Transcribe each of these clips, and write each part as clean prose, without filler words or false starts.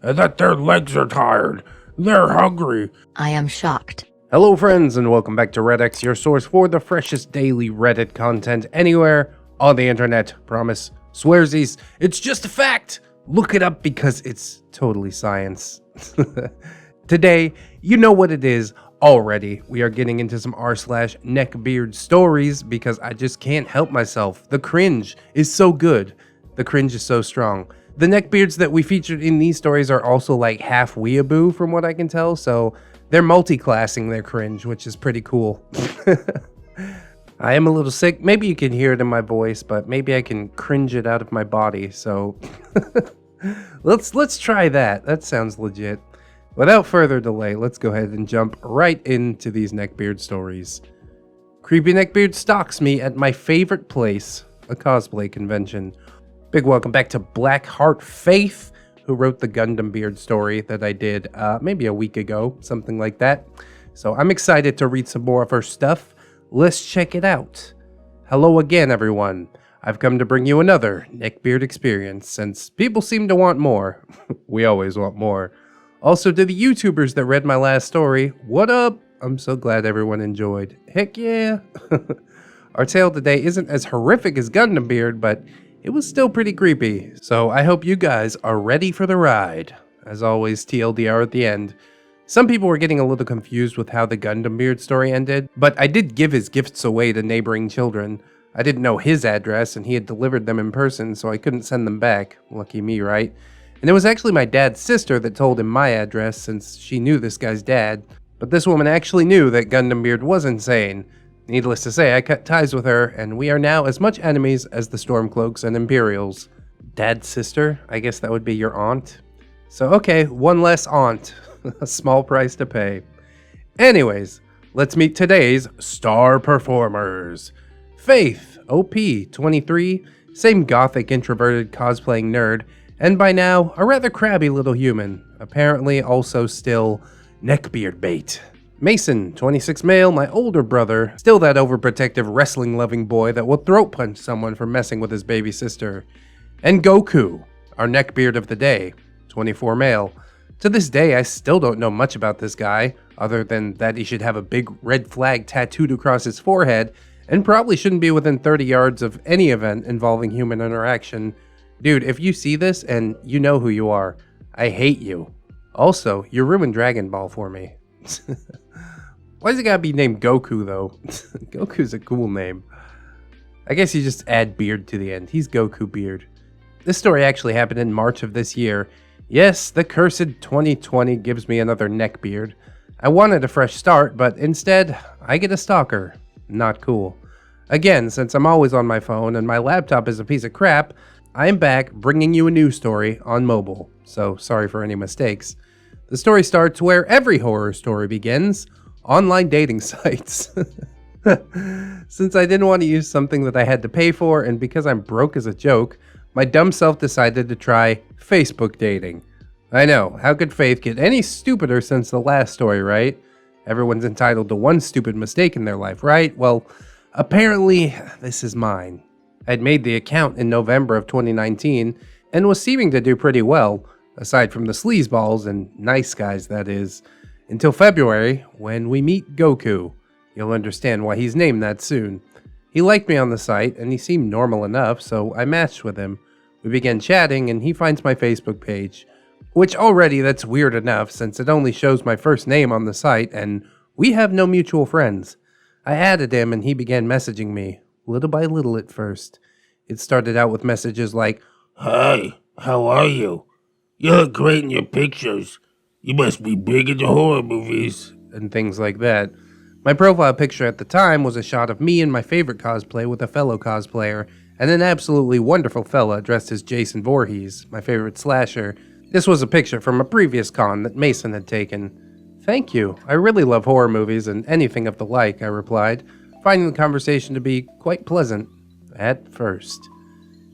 and that their legs are tired. They're hungry. I am shocked. Hello friends, and welcome back to ReddX, your source for the freshest daily Reddit content anywhere on the internet. Promise. Swearsies. It's just a fact. Look it up because it's totally science. Today, you know what it is already. We are getting into some r/Neckbeard stories because I just can't help myself. The cringe is so good. The cringe is so strong. The Neckbeards that we featured in these stories are also like half weeaboo from what I can tell, so they're multi-classing their cringe, which is pretty cool. I am a little sick. Maybe you can hear it in my voice, but maybe I can cringe it out of my body, so let's try that. That sounds legit. Without further delay, let's go ahead and jump right into these Neckbeard stories. Creepy Neckbeard stalks me at my favorite place, a cosplay convention. Big welcome back to BlackheartFaith, who wrote the Gundam Beard story that I did maybe a week ago, something like that. So I'm excited to read some more of her stuff. Let's check it out. Hello again, everyone. I've come to bring you another Neckbeard experience, since people seem to want more. We always want more. Also, to the YouTubers that read my last story, what up? I'm so glad everyone enjoyed. Heck yeah! Our tale today isn't as horrific as Gundam Beard, but it was still pretty creepy. So I hope you guys are ready for the ride. As always, TLDR at the end. Some people were getting a little confused with how the Gundam Beard story ended, but I did give his gifts away to neighboring children. I didn't know his address, and he had delivered them in person, so I couldn't send them back. Lucky me, right? And it was actually my dad's sister that told him my address, since she knew this guy's dad. But this woman actually knew that Gundam Beard was insane. Needless to say, I cut ties with her, and we are now as much enemies as the Stormcloaks and Imperials. Dad's sister? I guess that would be your aunt? So okay, one less aunt. A small price to pay. Anyways, let's meet today's star performers. Faith, OP, 23, same gothic introverted cosplaying nerd, and by now, a rather crabby little human, apparently also still Neckbeard bait. Mason, 26 male, my older brother, still that overprotective wrestling-loving boy that will throat punch someone for messing with his baby sister. And Goku, our Neckbeard of the day, 24 male. To this day, I still don't know much about this guy, other than that he should have a big red flag tattooed across his forehead, and probably shouldn't be within 30 yards of any event involving human interaction. Dude, if you see this, and you know who you are, I hate you. Also, you ruined Dragon Ball for me. Why's it gotta be named Goku, though? Goku's a cool name. I guess you just add beard to the end. He's Goku Beard. This story actually happened in March of this year. Yes, the cursed 2020 gives me another neckbeard. I wanted a fresh start, but instead, I get a stalker. Not cool. Again, since I'm always on my phone and my laptop is a piece of crap, I'm back bringing you a new story on mobile, so sorry for any mistakes. The story starts where every horror story begins, online dating sites. Since I didn't want to use something that I had to pay for, and because I'm broke as a joke, my dumb self decided to try Facebook dating. I know, how could Faith get any stupider since the last story, right? Everyone's entitled to one stupid mistake in their life, right? Well, apparently, this is mine. I'd made the account in November of 2019, and was seeming to do pretty well, aside from the sleazeballs and nice guys, that is, until February, when we meet Goku. You'll understand why he's named that soon. He liked me on the site, and he seemed normal enough, so I matched with him. We began chatting, and he finds my Facebook page. Which already that's weird enough, since it only shows my first name on the site, and we have no mutual friends. I added him, and he began messaging me, little by little at first. It started out with messages like, "Hi, how are you? You look great in your pictures. You must be big into horror movies." and things like that. My profile picture at the time was a shot of me and my favorite cosplay with a fellow cosplayer, and an absolutely wonderful fella dressed as Jason Voorhees, my favorite slasher. This was a picture from a previous con that Mason had taken. "Thank you. I really love horror movies and anything of the like," I replied, finding the conversation to be quite pleasant. At first.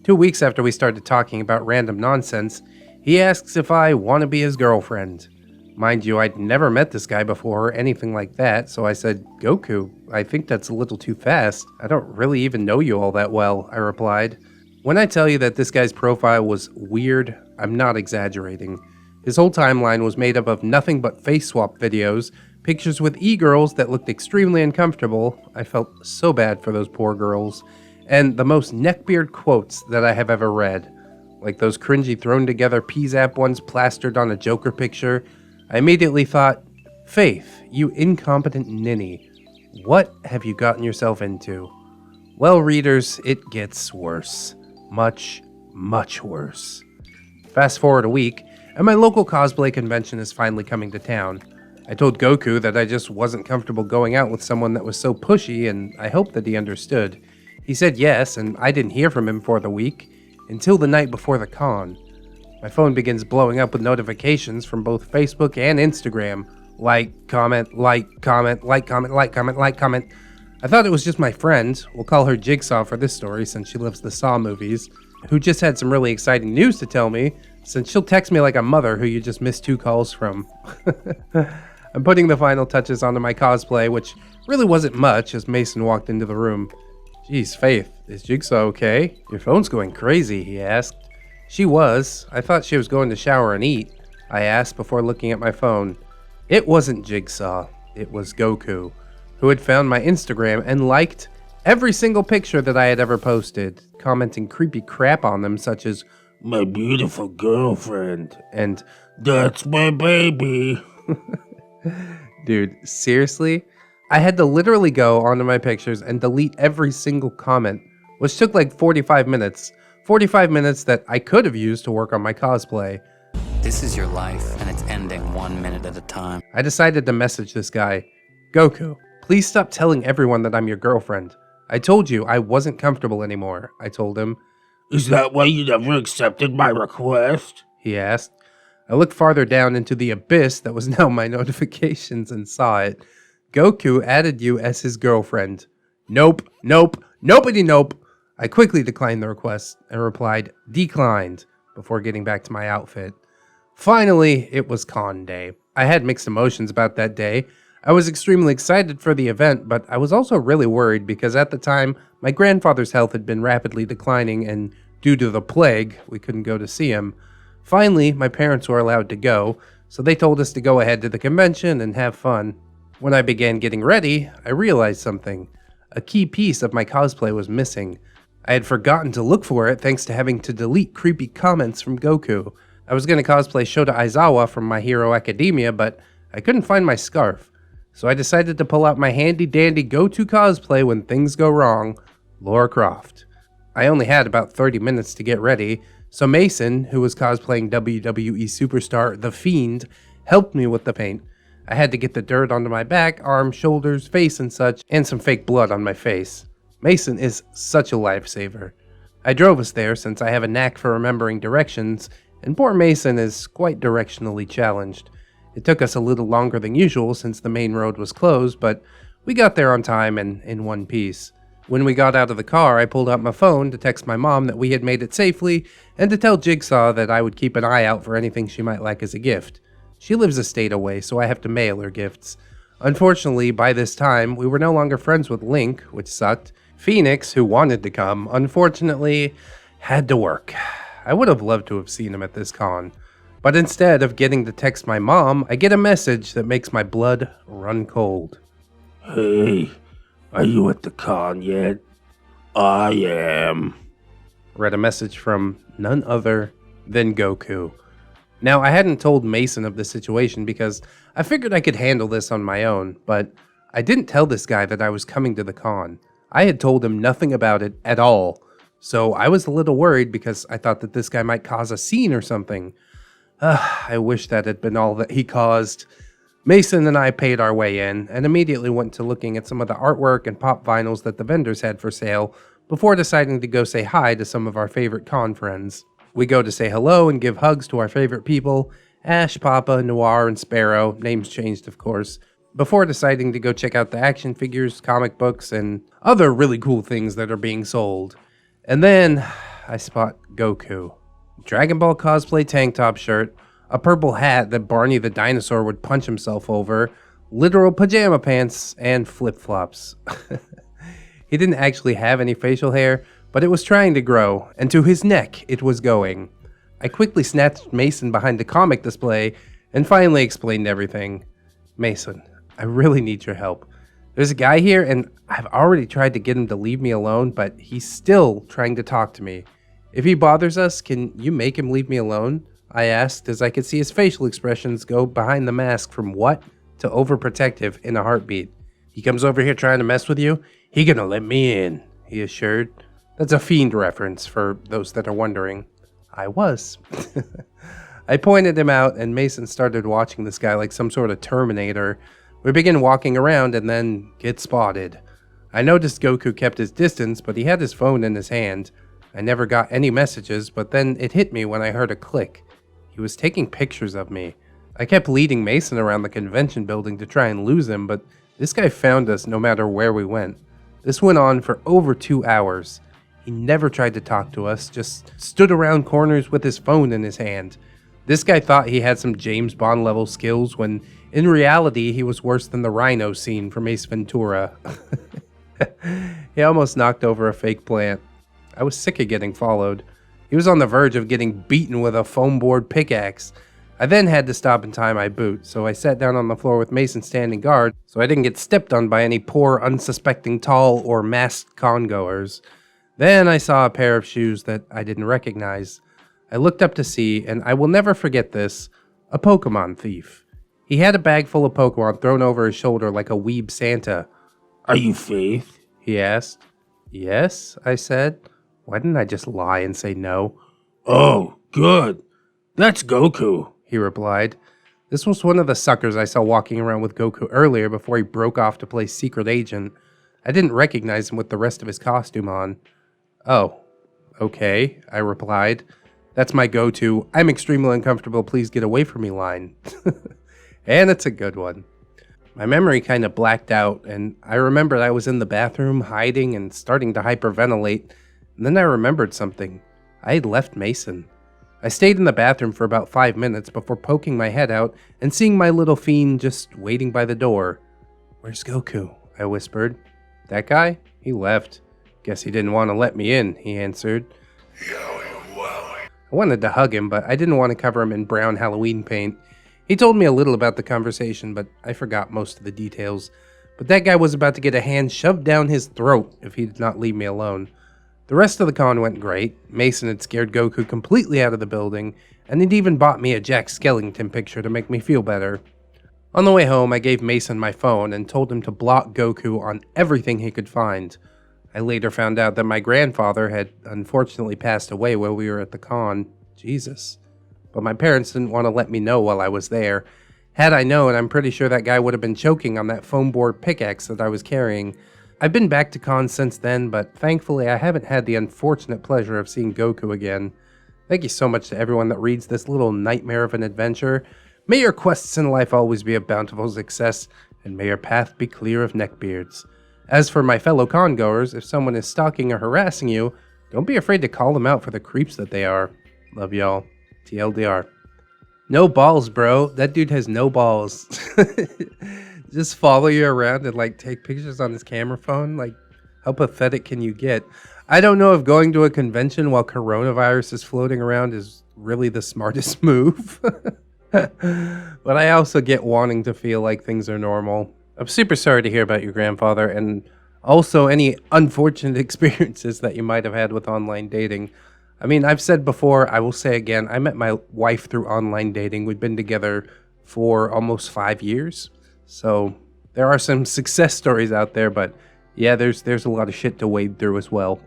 2 weeks after we started talking about random nonsense, he asks if I want to be his girlfriend. Mind you, I'd never met this guy before or anything like that, so I said, "Goku, I think that's a little too fast. I don't really even know you all that well," I replied. When I tell you that this guy's profile was weird, I'm not exaggerating. His whole timeline was made up of nothing but face swap videos, pictures with e-girls that looked extremely uncomfortable. I felt so bad for those poor girls. And the most neckbeard quotes that I have ever read. Like those cringy thrown together P-Zap ones plastered on a Joker picture. I immediately thought, Faith, you incompetent ninny. What have you gotten yourself into? Well, readers, it gets worse. Much, much worse. Fast forward a week, and my local cosplay convention is finally coming to town. I told Goku that I just wasn't comfortable going out with someone that was so pushy, and I hoped that he understood. He said yes, and I didn't hear from him for the week, until the night before the con. My phone begins blowing up with notifications from both Facebook and Instagram. Like, comment, like, comment, like, comment, like, comment, like, comment. I thought it was just my friend, we'll call her Jigsaw for this story since she loves the Saw movies, who just had some really exciting news to tell me, since she'll text me like a mother who you just missed 2 calls from. I'm putting the final touches onto my cosplay, which really wasn't much as Mason walked into the room. Geez, Faith, is Jigsaw okay? Your phone's going crazy, he asked. She was. I thought she was going to shower and eat, I asked before looking at my phone. It wasn't Jigsaw, it was Goku, who had found my Instagram and liked every single picture that I had ever posted, commenting creepy crap on them such as, "My beautiful girlfriend," and "That's my baby." Dude, seriously? I had to literally go onto my pictures and delete every single comment, which took like 45 minutes. 45 minutes that I could have used to work on my cosplay. This is your life, and it's ending 1 minute at a time. I decided to message this guy. Goku, please stop telling everyone that I'm your girlfriend. I told you I wasn't comfortable anymore, I told him. "Is that why you never accepted my request?" He asked. I looked farther down into the abyss that was now my notifications and saw it. Goku added you as his girlfriend. Nope, nope, nobody nope. I quickly declined the request and replied, declined, before getting back to my outfit. Finally, it was con day. I had mixed emotions about that day. I was extremely excited for the event, but I was also really worried because at the time, my grandfather's health had been rapidly declining and due to the plague, we couldn't go to see him. Finally, my parents were allowed to go, so they told us to go ahead to the convention and have fun. When I began getting ready, I realized something. A key piece of my cosplay was missing. I had forgotten to look for it thanks to having to delete creepy comments from Goku. I was going to cosplay Shota Aizawa from My Hero Academia, but I couldn't find my scarf. So I decided to pull out my handy-dandy go-to cosplay when things go wrong, Lara Croft. I only had about 30 minutes to get ready, so Mason, who was cosplaying WWE superstar The Fiend, helped me with the paint. I had to get the dirt onto my back, arms, shoulders, face and such, and some fake blood on my face. Mason is such a lifesaver. I drove us there since I have a knack for remembering directions, and poor Mason is quite directionally challenged. It took us a little longer than usual since the main road was closed, but we got there on time and in one piece. When we got out of the car, I pulled out my phone to text my mom that we had made it safely, and to tell Jigsaw that I would keep an eye out for anything she might like as a gift. She lives a state away, so I have to mail her gifts. Unfortunately, by this time, we were no longer friends with Link, which sucked. Phoenix, who wanted to come, unfortunately, had to work. I would have loved to have seen him at this con. But instead of getting to text my mom, I get a message that makes my blood run cold. "Hey, are you at the con yet?" "I am." Read a message from none other than Goku. Now, I hadn't told Mason of the situation because I figured I could handle this on my own, but I didn't tell this guy that I was coming to the con. I had told him nothing about it at all, so I was a little worried because I thought that this guy might cause a scene or something. I wish that had been all that he caused. Mason and I paid our way in and immediately went to looking at some of the artwork and pop vinyls that the vendors had for sale before deciding to go say hi to some of our favorite con friends. We go to say hello and give hugs to our favorite people, Ash, Papa, Noir, and Sparrow, names changed of course, before deciding to go check out the action figures, comic books, and other really cool things that are being sold. And then I spot Goku. Dragon Ball cosplay tank top shirt, a purple hat that Barney the dinosaur would punch himself over, literal pajama pants, and flip-flops. He didn't actually have any facial hair, but it was trying to grow, and to his neck it was going. I quickly snatched Mason behind the comic display and finally explained everything. Mason, I really need your help. There's a guy here and I've already tried to get him to leave me alone, but he's still trying to talk to me. If he bothers us, can you make him leave me alone? I asked as I could see his facial expressions go behind the mask from what to overprotective in a heartbeat. He comes over here trying to mess with you? He gonna let me in, he assured. That's a Fiend reference for those that are wondering. I was. I pointed him out and Mason started watching this guy like some sort of Terminator. We began walking around and then get spotted. I noticed Goku kept his distance, but he had his phone in his hand. I never got any messages, but then it hit me when I heard a click. He was taking pictures of me. I kept leading Mason around the convention building to try and lose him, but this guy found us no matter where we went. This went on for over 2 hours. He never tried to talk to us, just stood around corners with his phone in his hand. This guy thought he had some James Bond level skills when in reality he was worse than the rhino scene from Ace Ventura. He almost knocked over a fake plant. I was sick of getting followed. He was on the verge of getting beaten with a foam board pickaxe. I then had to stop and tie my boot, so I sat down on the floor with Mason standing guard so I didn't get stepped on by any poor unsuspecting tall or masked congoers. Then I saw a pair of shoes that I didn't recognize. I looked up to see, and I will never forget this, a Pokemon thief. He had a bag full of Pokemon thrown over his shoulder like a weeb Santa. Are you Faith? He asked. Yes, I said. Why didn't I just lie and say no? Oh, good. That's Goku, he replied. This was one of the suckers I saw walking around with Goku earlier before he broke off to play Secret Agent. I didn't recognize him with the rest of his costume on. Oh, okay, I replied. That's my go-to, I'm extremely uncomfortable, please get away from me line. And it's a good one. My memory kind of blacked out, and I remembered I was in the bathroom hiding and starting to hyperventilate, and then I remembered something. I had left Mason. I stayed in the bathroom for about 5 minutes before poking my head out and seeing my little fiend just waiting by the door. Where's Goku? I whispered. That guy? He left. Guess he didn't want to let me in, he answered. I wanted to hug him, but I didn't want to cover him in brown Halloween paint. He told me a little about the conversation, but I forgot most of the details. But that guy was about to get a hand shoved down his throat if he did not leave me alone. The rest of the con went great. Mason had scared Goku completely out of the building, and he'd even bought me a Jack Skellington picture to make me feel better. On the way home, I gave Mason my phone and told him to block Goku on everything he could find. I later found out that my grandfather had unfortunately passed away while we were at the con. Jesus. But my parents didn't want to let me know while I was there. Had I known, I'm pretty sure that guy would have been choking on that foam board pickaxe that I was carrying. I've been back to cons since then, but thankfully I haven't had the unfortunate pleasure of seeing Goku again. Thank you so much to everyone that reads this little nightmare of an adventure. May your quests in life always be a bountiful success, and may your path be clear of neckbeards. As for my fellow congoers, if someone is stalking or harassing you, don't be afraid to call them out for the creeps that they are. Love y'all. TLDR. No balls, bro. That dude has no balls. Just follow you around and like take pictures on his camera phone. Like, how pathetic can you get? I don't know if going to a convention while coronavirus is floating around is really the smartest move. But I also get wanting to feel like things are normal. I'm super sorry to hear about your grandfather and also any unfortunate experiences that you might have had with online dating. I mean, I've said before, I will say again, I met my wife through online dating. We've been together for almost 5 years. So there are some success stories out there, but yeah, there's a lot of shit to wade through as well.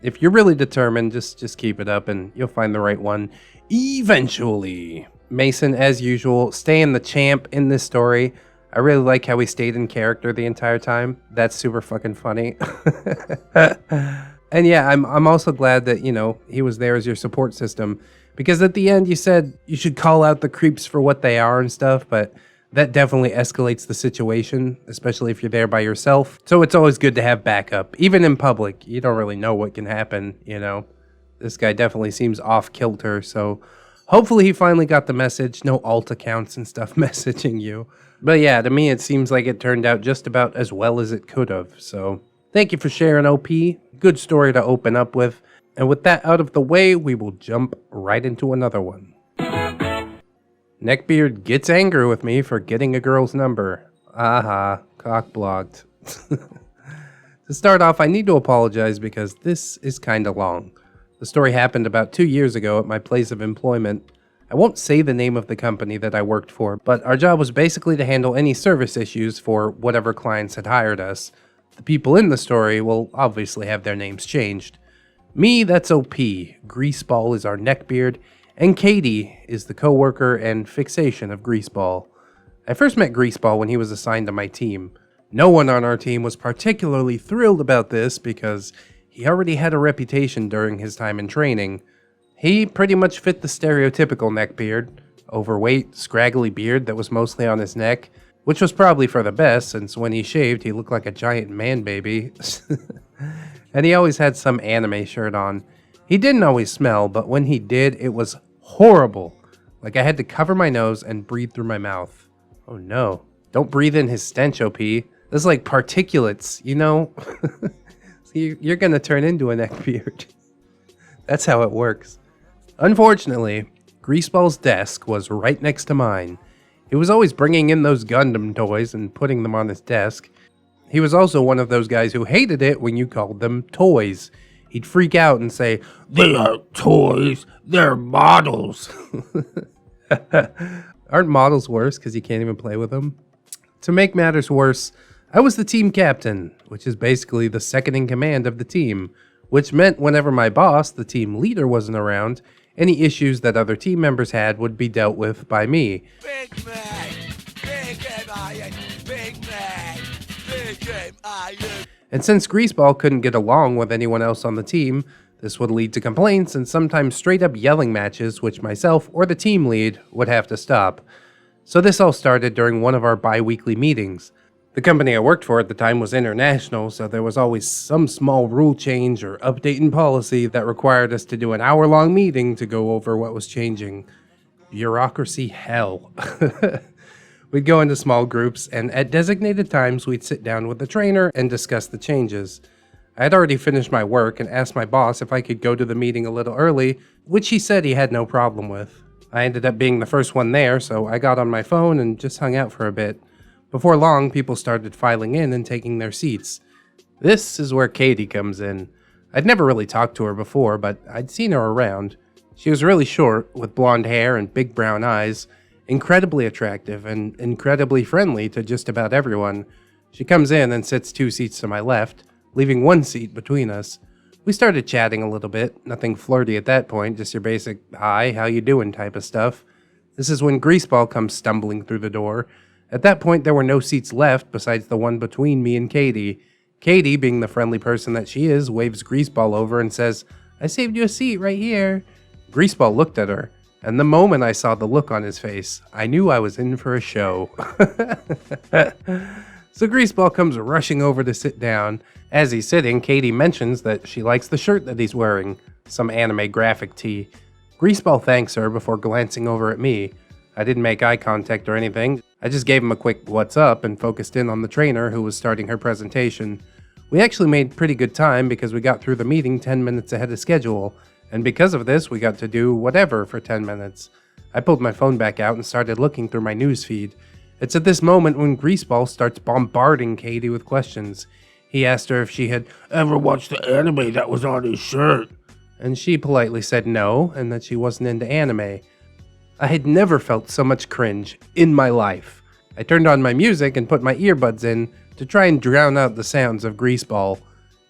If you're really determined, just keep it up and you'll find the right one eventually. Mason, as usual, staying the champ in this story. I really like how he stayed in character the entire time. That's super fucking funny. And yeah, I'm also glad that, you know, he was there as your support system. Because at the end you said you should call out the creeps for what they are and stuff, but that definitely escalates the situation, especially if you're there by yourself. So it's always good to have backup. Even in public, you don't really know what can happen, you know. This guy definitely seems off kilter, so hopefully he finally got the message. No alt accounts and stuff messaging you. But yeah, to me it seems like it turned out just about as well as it could have. So thank you for sharing, OP. Good story to open up with. And with that out of the way, we will jump right into another one. Neckbeard gets angry with me for getting a girl's number. Aha, cock blocked. To start off, I need to apologize because this is kinda long. The story happened about 2 years ago at my place of employment. I won't say the name of the company that I worked for, but our job was basically to handle any service issues for whatever clients had hired us. The people in the story will obviously have their names changed. Me, that's OP, Greaseball is our neckbeard, and Katie is the co-worker and fixation of Greaseball. I first met Greaseball when he was assigned to my team. No one on our team was particularly thrilled about this because he already had a reputation during his time in training. He pretty much fit the stereotypical neckbeard, overweight, scraggly beard that was mostly on his neck, which was probably for the best since when he shaved he looked like a giant man baby. And he always had some anime shirt on. He didn't always smell, but when he did, it was horrible. Like I had to cover my nose and breathe through my mouth. Oh no, don't breathe in his stench, OP. This is like particulates, you know? So you're gonna turn into a neckbeard. That's how it works. Unfortunately, Greaseball's desk was right next to mine. He was always bringing in those Gundam toys and putting them on his desk. He was also one of those guys who hated it when you called them toys. He'd freak out and say, They aren't toys, they're models. Aren't models worse because you can't even play with them? To make matters worse, I was the team captain, which is basically the second in command of the team, which meant whenever my boss, the team leader, wasn't around, any issues that other team members had would be dealt with by me. Big man, big M-I-N, big man, big M-I-N. And since Greaseball couldn't get along with anyone else on the team, this would lead to complaints and sometimes straight up yelling matches, which myself or the team lead would have to stop. So this all started during one of our bi-weekly meetings. The company I worked for at the time was international, so there was always some small rule change or update in policy that required us to do an hour-long meeting to go over what was changing. Bureaucracy hell. We'd go into small groups, and at designated times we'd sit down with the trainer and discuss the changes. I had already finished my work and asked my boss if I could go to the meeting a little early, which he said he had no problem with. I ended up being the first one there, so I got on my phone and just hung out for a bit. Before long, people started filing in and taking their seats. This is where Katie comes in. I'd never really talked to her before, but I'd seen her around. She was really short, with blonde hair and big brown eyes, incredibly attractive and incredibly friendly to just about everyone. She comes in and sits 2 seats to my left, leaving 1 seat between us. We started chatting a little bit, nothing flirty at that point, just your basic, hi, how you doing type of stuff. This is when Greaseball comes stumbling through the door. At that point, there were no seats left besides the one between me and Katie. Katie, being the friendly person that she is, waves Greaseball over and says, I saved you a seat right here. Greaseball looked at her, and the moment I saw the look on his face, I knew I was in for a show. So Greaseball comes rushing over to sit down. As he's sitting, Katie mentions that she likes the shirt that he's wearing, some anime graphic tee. Greaseball thanks her before glancing over at me. I didn't make eye contact or anything. I just gave him a quick what's up and focused in on the trainer who was starting her presentation. We actually made pretty good time because we got through the meeting 10 minutes ahead of schedule, and because of this we got to do whatever for 10 minutes. I pulled my phone back out and started looking through my newsfeed. It's at this moment when Greaseball starts bombarding Katie with questions. He asked her if she had Ever watched the anime that was on his shirt? and she politely said no, and that she wasn't into anime. I had never felt so much cringe in my life. I turned on my music and put my earbuds in to try and drown out the sounds of Greaseball.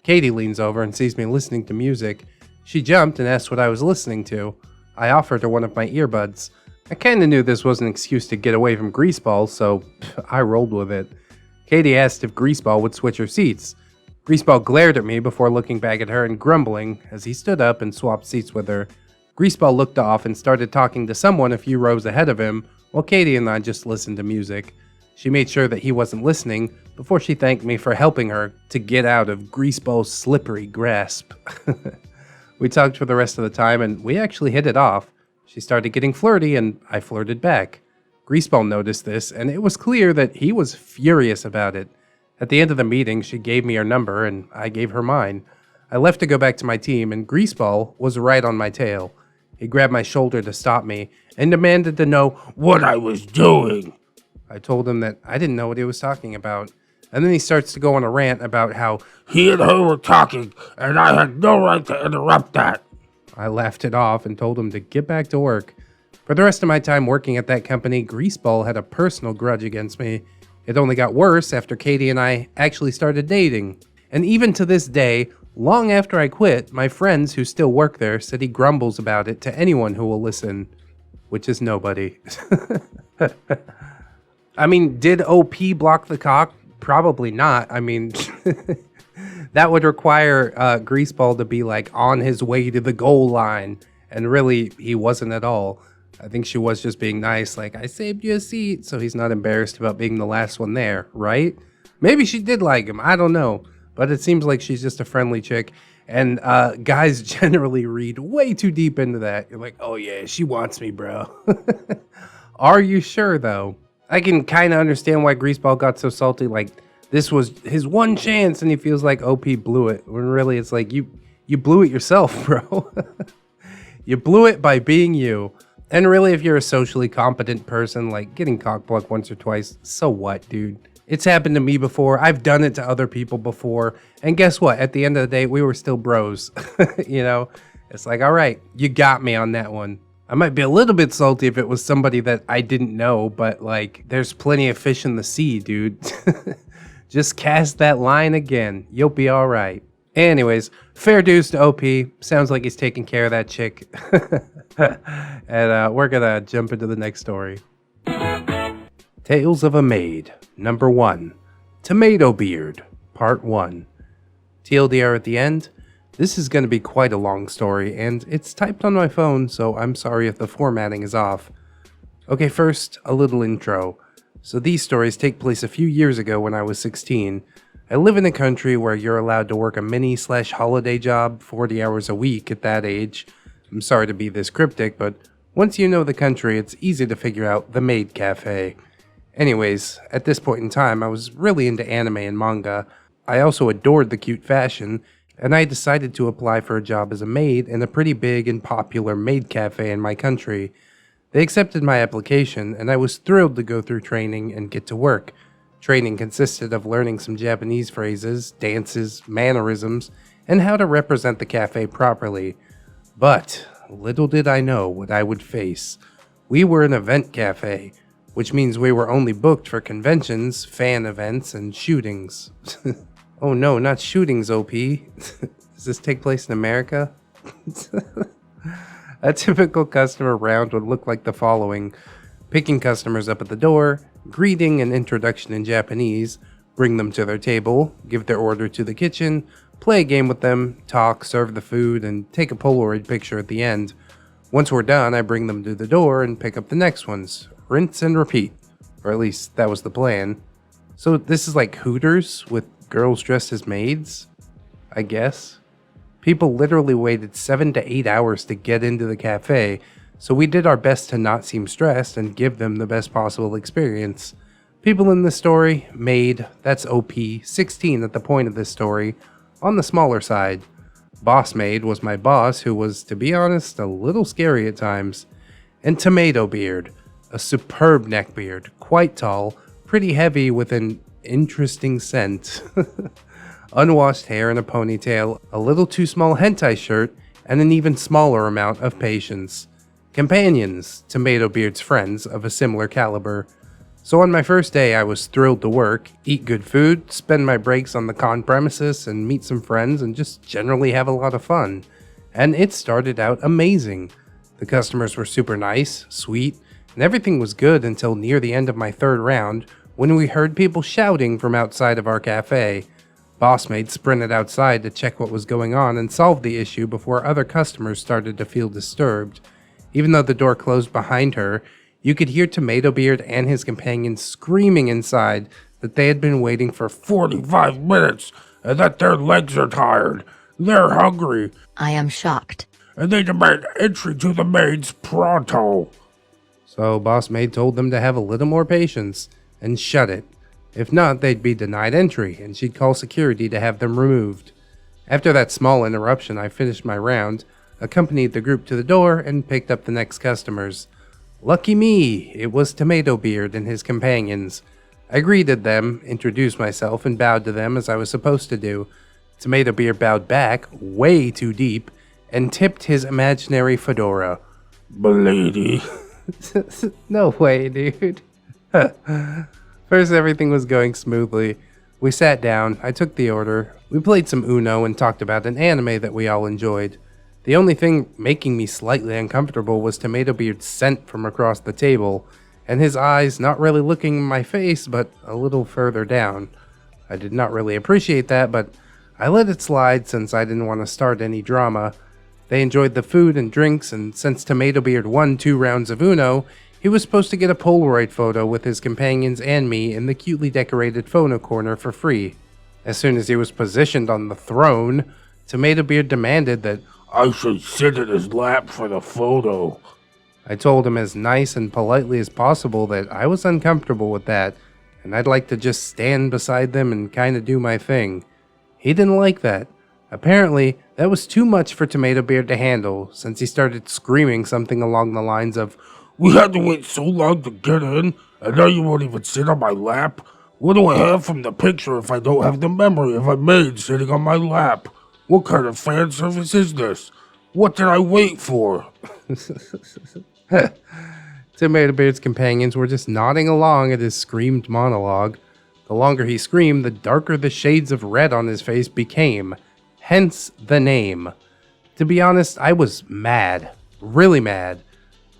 Katie leans over and sees me listening to music. She jumped and asked what I was listening to. I offered her one of my earbuds. I kinda knew this was an excuse to get away from Greaseball, so I rolled with it. Katie asked if Greaseball would switch her seats. Greaseball glared at me before looking back at her and grumbling as he stood up and swapped seats with her. Greaseball looked off and started talking to someone a few rows ahead of him, while Katie and I just listened to music. She made sure that he wasn't listening before she thanked me for helping her to get out of Greaseball's slippery grasp. We talked for the rest of the time and we actually hit it off. She started getting flirty and I flirted back. Greaseball noticed this and it was clear that he was furious about it. At the end of the meeting, she gave me her number and I gave her mine. I left to go back to my team, and Greaseball was right on my tail. He grabbed my shoulder to stop me and demanded to know what I was doing. I told him that I didn't know what he was talking about. And then he starts to go on a rant about how he and her were talking, and I had no right to interrupt that. I laughed it off and told him to get back to work. For the rest of my time working at that company, Greaseball had a personal grudge against me. It only got worse after Katie and I actually started dating. And even to this day, long after I quit, my friends who still work there said he grumbles about it to anyone who will listen, which is nobody. I mean, did OP block the cock? Probably not. I mean, that would require Greaseball to be like on his way to the goal line. And really, he wasn't at all. I think she was just being nice, like, I saved you a seat, so he's not embarrassed about being the last one there, right? Maybe she did like him, I don't know. But it seems like she's just a friendly chick. And guys generally read way too deep into that. You're like, oh yeah, she wants me, bro. Are you sure, though? I can kind of understand why Greaseball got so salty. Like, this was his one chance, and he feels like OP blew it. When really, it's like, you blew it yourself, bro. You blew it by being you. And really, if you're a socially competent person, like, getting cockblocked once or twice, so what, dude? It's happened to me before. I've done it to other people before. And guess what? At the end of the day, we were still bros. You know? It's like, all right, you got me on that one. I might be a little bit salty if it was somebody that I didn't know, but like, there's plenty of fish in the sea, dude. Just cast that line again. You'll be all right. Anyways, fair dues to OP. Sounds like he's taking care of that chick. And we're gonna jump into the next story. Tales of a Maid, number 1. Tomatobeard, part 1. TLDR at the end. This is going to be quite a long story, and it's typed on my phone, so I'm sorry if the formatting is off. Okay, first, a little intro. So these stories take place a few years ago when I was 16. I live in a country where you're allowed to work a mini/holiday job 40 hours a week at that age. I'm sorry to be this cryptic, but once you know the country, it's easy to figure out the Maid cafe. Anyways, at this point in time, I was really into anime and manga. I also adored the cute fashion, and I decided to apply for a job as a maid in a pretty big and popular maid cafe in my country. They accepted my application, and I was thrilled to go through training and get to work. Training consisted of learning some Japanese phrases, dances, mannerisms, and how to represent the cafe properly. But little did I know what I would face. We were an event cafe, which means we were only booked for conventions, fan events, and shootings. Oh no, not shootings, OP. Does this take place in America? A typical customer round would look like the following. Picking customers up at the door, greeting and introduction in Japanese, bring them to their table, give their order to the kitchen, play a game with them, talk, serve the food, and take a Polaroid picture at the end. Once we're done, I bring them to the door and pick up the next ones. Rinse and repeat. Or at least that was the plan. So this is like Hooters with girls dressed as maids, I guess. People literally waited 7 to 8 hours to get into the cafe, so we did our best to not seem stressed and give them the best possible experience. People in this story, Maid, that's OP, 16 at the point of this story, on the smaller side. Boss Maid was my boss, who was, to be honest, a little scary at times. And Tomatobeard, a superb neckbeard, quite tall, pretty heavy with an interesting scent. Unwashed hair and a ponytail, a little too small hentai shirt, and an even smaller amount of patience. Companions, Tomatobeard's friends of a similar caliber. So on my first day, I was thrilled to work, eat good food, spend my breaks on the con premises, and meet some friends, and just generally have a lot of fun. And it started out amazing. The customers were super nice, sweet, and everything was good until near the end of my third round, when we heard people shouting from outside of our cafe. Boss Maid sprinted outside to check what was going on and solve the issue before other customers started to feel disturbed. Even though the door closed behind her, you could hear Tomatobeard and his companions screaming inside that they had been waiting for 45 minutes and that their legs are tired. They're hungry. I am shocked. And they demand entry to the maids pronto. So Boss Maid told them to have a little more patience and shut it. If not, they'd be denied entry, and she'd call security to have them removed. After that small interruption, I finished my round, accompanied the group to the door, and picked up the next customers. Lucky me, it was Tomatobeard and his companions. I greeted them, introduced myself, and bowed to them as I was supposed to do. Tomatobeard bowed back, way too deep, and tipped his imaginary fedora. Milady. No way, dude. First, everything was going smoothly. We sat down, I took the order, we played some Uno and talked about an anime that we all enjoyed. The only thing making me slightly uncomfortable was Tomatobeard's scent from across the table, and his eyes not really looking in my face, but a little further down. I did not really appreciate that, but I let it slide since I didn't want to start any drama. They enjoyed the food and drinks, and since Tomatobeard won 2 rounds of Uno, he was supposed to get a Polaroid photo with his companions and me in the cutely decorated photo corner for free. As soon as he was positioned on the throne, Tomatobeard demanded that I should sit in his lap for the photo. I told him as nice and politely as possible that I was uncomfortable with that, and I'd like to just stand beside them and kinda do my thing. He didn't like that. Apparently, that was too much for Tomatobeard to handle, since he started screaming something along the lines of, We had to wait so long to get in, and now you won't even sit on my lap? What do I have from the picture if I don't have the memory of a maid sitting on my lap? What kind of fan service is this? What did I wait for? Tomatobeard's companions were just nodding along at his screamed monologue. The longer he screamed, the darker the shades of red on his face became. Hence the name. To be honest, I was mad. Really mad.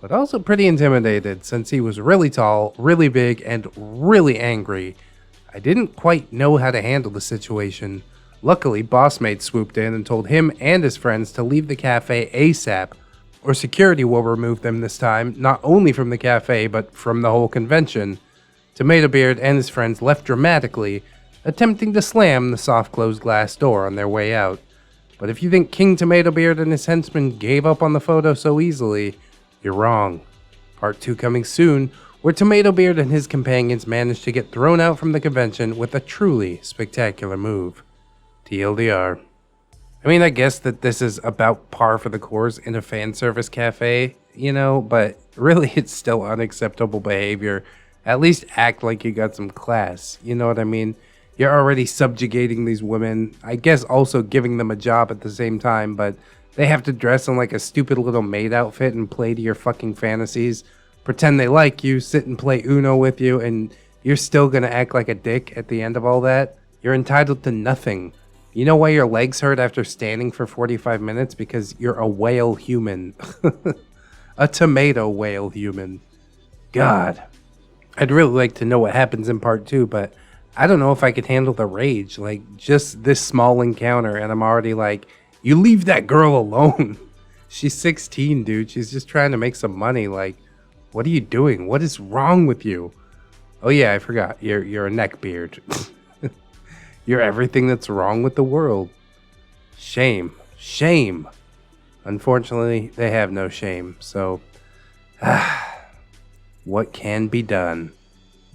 But also pretty intimidated since he was really tall, really big, and really angry. I didn't quite know how to handle the situation. Luckily, Boss Maid swooped in and told him and his friends to leave the cafe ASAP, or security will remove them this time, not only from the cafe, but from the whole convention. Tomatobeard and his friends left dramatically, attempting to slam the soft-closed glass door on their way out. But if you think King Tomatobeard and his henchmen gave up on the photo so easily, you're wrong. Part 2 coming soon, where Tomatobeard and his companions managed to get thrown out from the convention with a truly spectacular move. TLDR. I mean, I guess that this is about par for the course in a fan service cafe, you know, but really it's still unacceptable behavior. At least act like you got some class, you know what I mean? You're already subjugating these women, I guess also giving them a job at the same time, but they have to dress in like a stupid little maid outfit and play to your fucking fantasies, pretend they like you, sit and play Uno with you, and you're still gonna act like a dick at the end of all that? You're entitled to nothing. You know why your legs hurt after standing for 45 minutes? Because you're a whale human. A tomato whale human. God. I'd really like to know what happens in part 2, but I don't know if I could handle the rage. Like, just this small encounter, and I'm already like, you leave that girl alone. She's 16, dude. She's just trying to make some money. Like, what are you doing? What is wrong with you? Oh yeah, I forgot. You're a neckbeard. You're everything that's wrong with the world. Shame. Shame. Unfortunately, they have no shame, so what can be done?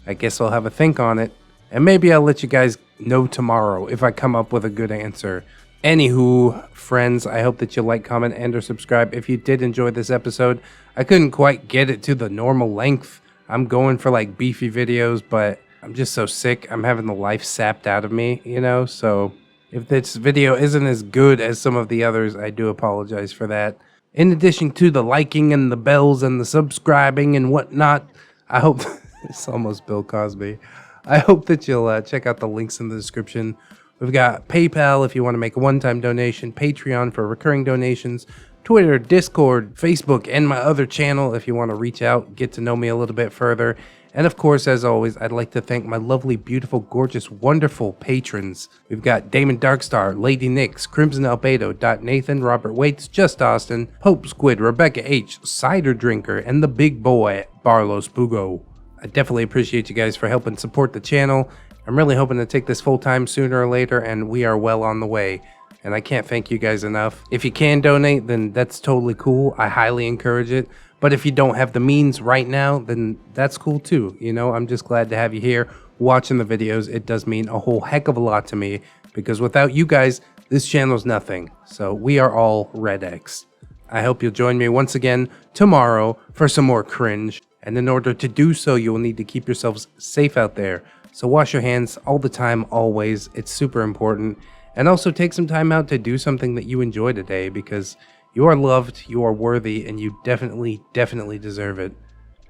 I guess I'll have a think on it, and maybe I'll let you guys know tomorrow if I come up with a good answer. Anywho, friends, I hope that you like, comment, and or subscribe if you did enjoy this episode. I couldn't quite get it to the normal length. I'm going for like beefy videos, but I'm just so sick. I'm having the life sapped out of me, you know? So if this video isn't as good as some of the others, I do apologize for that. In addition to the liking and the bells and the subscribing and whatnot, I hope... It's almost Bill Cosby. I hope that you'll check out the links in the description. We've got PayPal if you want to make a one-time donation, Patreon for recurring donations, Twitter, Discord, Facebook, and my other channel if you want to reach out, get to know me a little bit further. And of course, as always, I'd like to thank my lovely, beautiful, gorgeous, wonderful patrons. We've got Damon Darkstar, Lady Nix, Crimson Albedo, Dot Nathan, Robert Waits, Just Austin, Hope Squid, Rebecca H, Cider Drinker, and the big boy, Barlow Spugo. I definitely appreciate you guys for helping support the channel. I'm really hoping to take this full time sooner or later, and we are well on the way. And I can't thank you guys enough. If you can donate, then that's totally cool. I highly encourage it. But if you don't have the means right now, then that's cool too. You know, I'm just glad to have you here watching the videos. It does mean a whole heck of a lot to me, because without you guys, this channel's nothing. So we are all ReddX. I hope you'll join me once again tomorrow for some more cringe. And in order to do so, you will need to keep yourselves safe out there. So wash your hands all the time, always. It's super important. And also take some time out to do something that you enjoy today, because you are loved, you are worthy, and you definitely deserve it.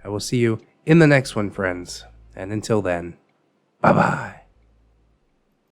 I will see you in the next one, friends. And until then, bye-bye.